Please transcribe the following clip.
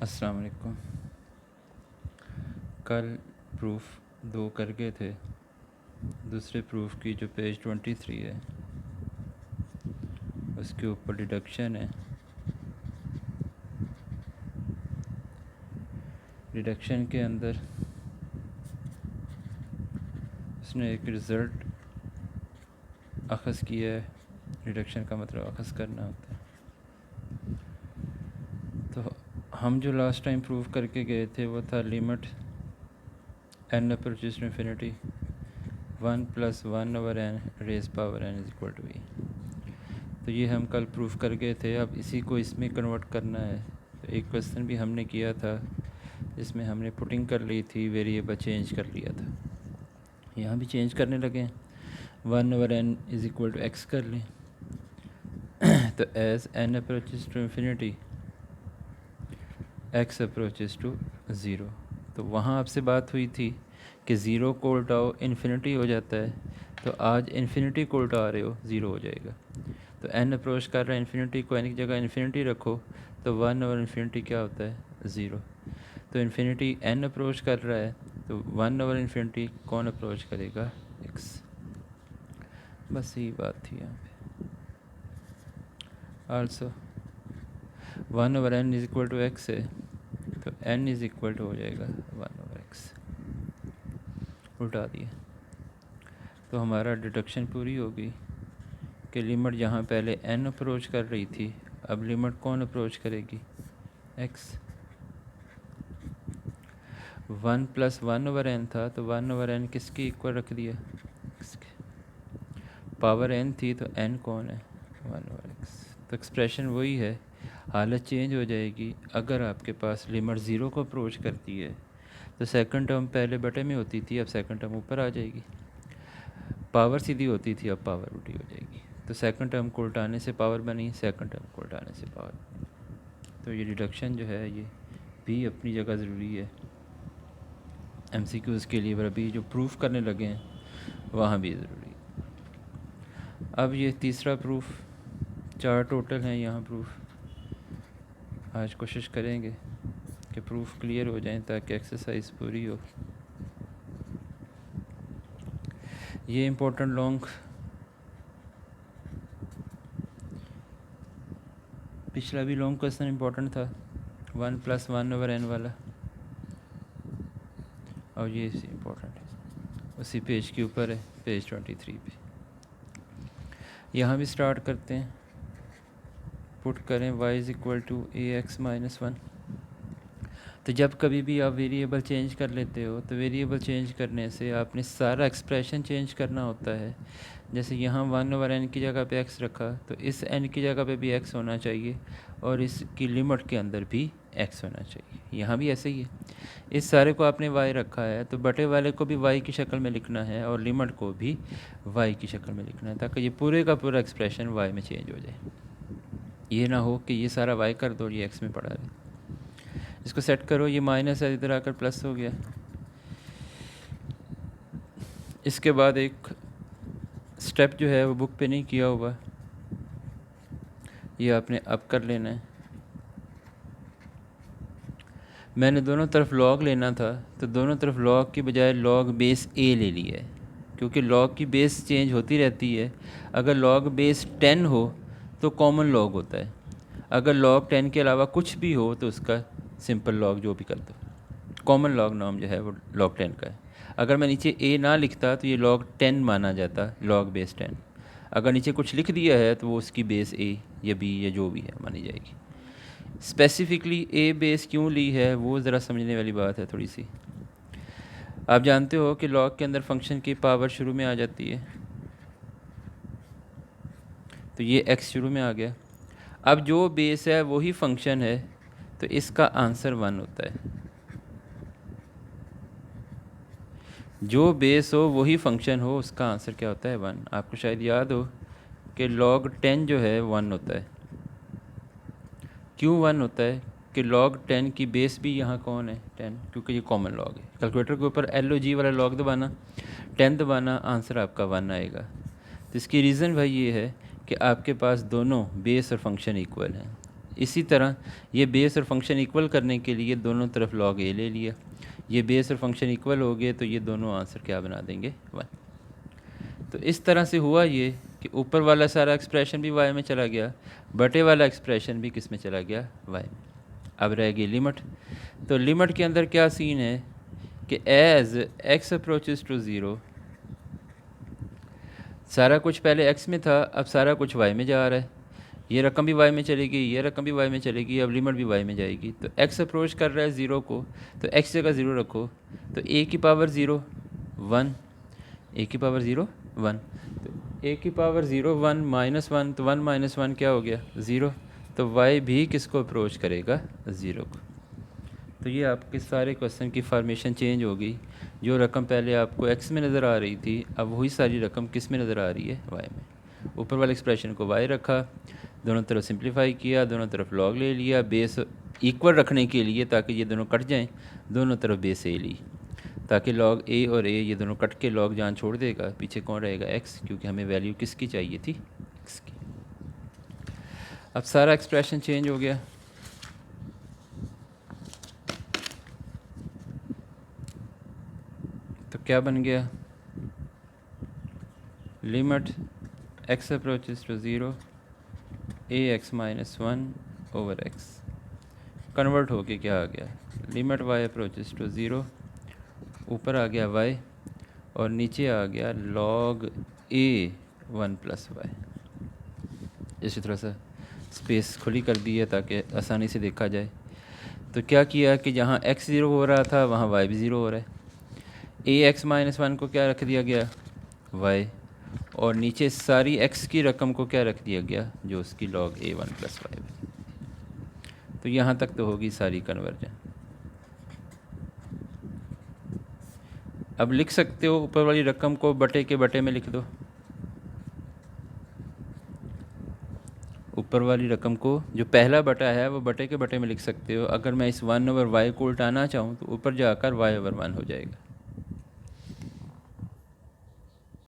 अस्सलाम वालेकुम। कल प्रूफ 2 कर गए थे। दूसरे प्रूफ की जो पेज 23 है उसके ऊपर डिडक्शन है। डिडक्शन के अंदर उसने एक रिज़ल्ट अखज़ किया है। डिडक्शन का मतलब अखज़ करना होता है। तो हम जो लास्ट टाइम प्रूफ करके गए थे वो था limit n approaches to infinity 1 + 1/n raise power n = v। तो ये हम कल प्रूफ कर गए थे। अब इसी को इसमें कन्वर्ट करना है। तो एक क्वेश्चन भी हमने किया था जिसमें हमने पुटिंग कर ली थी, वेरिएबल चेंज कर लिया था। यहाँ भी चेंज करने लगे, 1/n = x कर लें। तो as n approaches to infinity x approaches to 0। तो वहाँ आपसे बात हुई थी कि 0 को उल्टाओ इन्फिनिटी हो जाता है। तो आज इन्फिनिटी को उल्टा रहे हो, 0 हो जाएगा। तो n अप्रोच कर रहा है इन्फिनिटी को, n की जगह इन्फिनिटी रखो तो 1 और इन्फिनिटी क्या होता है, 0। तो इन्फिनिटी n अप्रोच कर रहा है तो 1 और इन्फिनिटी कौन अप्रोच करेगा, x। बस यही बात थी यहाँ पे। आल्सो 1/n = x है तो n हो जाएगा 1/x। उल्टा दिए तो हमारा डिडक्शन पूरी होगी कि लिमिट जहाँ पहले n अप्रोच कर रही थी अब लिमिट कौन अप्रोच करेगी, x। 1 + 1/n था तो 1/n किसके इक्वल रख दिया, x के। पावर n थी तो n कौन है, 1/x। तो एक्सप्रेशन वही है, हालत चेंज हो जाएगी। अगर आपके पास लिमिट 0 को अप्रोच करती है तो सेकंड टर्म पहले बटे में होती थी, अब सेकंड टर्म ऊपर आ जाएगी। पावर सीधी होती थी, अब पावर उल्टी हो जाएगी। तो सेकंड टर्म को उल्टाने से पावर बनी, सेकंड टर्म को उल्टाने से पावर बनी। तो ये डिडक्शन जो है ये भी अपनी जगह ज़रूरी है MCQs के लिए, पर अभी जो प्रूफ करने लगे हैं वहाँ भी ज़रूरी है। अब ये तीसरा प्रूफ, 4 टोटल हैं यहाँ प्रूफ। आज कोशिश करेंगे कि प्रूफ क्लियर हो जाएं ताकि एक्सरसाइज पूरी हो। ये इम्पोर्टेंट लॉन्ग पिछला भी लॉन्ग क्वेश्चन इम्पोर्टेंट था, 1 + 1/n वाला, और ये इम्पोर्टेंट है, उसी पेज के ऊपर है, पेज 23 पे। यहाँ भी स्टार्ट करते हैं। पुट करें y = ax - 1। तो जब कभी भी आप वेरिएबल चेंज कर लेते हो तो वेरिएबल चेंज करने से आपने सारा एक्सप्रेशन चेंज करना होता है। जैसे यहाँ 1/n की जगह पे x रखा तो इस n की जगह पे भी x होना चाहिए और इसकी लिमिट के अंदर भी x होना चाहिए। यहाँ भी ऐसे ही है, इस सारे को आपने y रखा है तो बटे वाले को भी y की शक्ल में लिखना है और लिमिट को भी y की शक्ल में लिखना है, ताकि ये पूरे का पूरा एक्सप्रेशन y में चेंज हो जाए। ये ना हो कि ये सारा y कर दो, ये x में पड़ा रहे। इसको सेट करो, ये माइनस है, इधर आकर प्लस हो गया। इसके बाद एक स्टेप जो है वो बुक पे नहीं किया हुआ, ये आपने अब कर लेना है। मैंने दोनों तरफ लॉग लेना था तो दोनों तरफ लॉग की बजाय लॉग बेस a ले लिया है, क्योंकि लॉग की बेस चेंज होती रहती है। अगर लॉग बेस 10 हो तो कॉमन लॉग होता है, अगर लॉग 10 के अलावा कुछ भी हो तो उसका सिंपल लॉग जो भी कर दो। कॉमन लॉग नाम जो है वो लॉग 10 का है। अगर मैं नीचे a ना लिखता तो ये लॉग 10 माना जाता, लॉग बेस 10। अगर नीचे कुछ लिख दिया है तो वो उसकी बेस a या b या जो भी है मानी जाएगी। स्पेसिफिकली a बेस क्यों ली है वो ज़रा समझने वाली बात है थोड़ी सी। आप जानते हो कि लॉग के अंदर फंक्शन की पावर शुरू में आ जाती है, तो ये x शुरू में आ गया। अब जो बेस है वही फंक्शन है तो इसका आंसर 1 होता है। जो बेस हो वही फंक्शन हो उसका आंसर क्या होता है, 1। आपको शायद याद हो कि log 10 जो है 1 होता है। क्यों 1 होता है कि log 10 की बेस भी यहाँ कौन है, 10, क्योंकि ये कॉमन लॉग है। कैलकुलेटर के ऊपर LOG वाला लॉग दबाना, 10 दबाना, आंसर आपका 1 आएगा। तो इसकी रीज़न भाई ये है कि आपके पास दोनों बेस और फंक्शन इक्वल हैं। इसी तरह ये बेस और फंक्शन इक्वल करने के लिए दोनों तरफ log a ले लिया। ये बेस और फंक्शन इक्वल हो गए तो ये दोनों आंसर क्या बना देंगे 1। तो इस तरह से हुआ ये कि ऊपर वाला सारा एक्सप्रेशन भी y में चला गया, बटे वाला एक्सप्रेशन भी किस में चला गया y में। अब रह गई लिमिट। तो लिमिट के अंदर क्या सीन है कि एज x अप्रोचेस टू 0, सारा कुछ पहले x में था, अब सारा कुछ y में जा रहा है। ये रकम भी y में चलेगी, ये रकम भी y में चलेगी, अब लिमिट भी y में जाएगी। तो x अप्रोच कर रहा है 0 को, तो x जगह 0 रखो, तो a की पावर 0 1, a की पावर 0 1, तो a की पावर 0 1 माइनस 1, तो 1 माइनस 1 क्या हो गया 0। तो y भी किसको अप्रोच करेगा 0 को। तो ये आपके सारे क्वेश्चन की फॉर्मेशन चेंज हो गई। जो रकम पहले आपको x में नज़र आ रही थी, अब वही सारी रकम किस में नज़र आ रही है y में। ऊपर वाले एक्सप्रेशन को y रखा, दोनों तरफ सिंप्लीफाई किया, दोनों तरफ log ले लिया, बेस इक्वल रखने के लिए ताकि ये दोनों कट जाएं, दोनों तरफ बेस a ली, ताकि log a और a ये दोनों कट के log जान छोड़ देगा, पीछे कौन रहेगा x, क्योंकि हमें वैल्यू किसकी चाहिए थी x की। अब सारा एक्सप्रेशन चेंज हो गया। तो क्या बन गया, limit x approaches to 0 ax minus 1 over x convert होके क्या आ गया, लिमिट y अप्रोचेस टू 0, ऊपर आ गया y और नीचे आ गया log a 1 प्लस y। इसी तरह से स्पेस खुली कर दी है ताकि आसानी से देखा जाए। तो क्या किया कि जहाँ x 0 हो रहा था वहाँ y भी 0 हो रहा है। ax माइनस 1 को क्या रख दिया गया y, और नीचे सारी x की रकम को क्या रख दिया गया जो उसकी log a 1 प्लस y। तो यहाँ तक तो होगी सारी कन्वर्जन। अब लिख सकते हो ऊपर वाली रकम को बटे के बटे में लिख दो, ऊपर वाली रकम को जो पहला बटा है वो बटे के बटे में लिख सकते हो। अगर मैं इस 1 ओवर y को उल्टाना चाहूँ तो ऊपर जाकर y ओवर 1 हो जाएगा।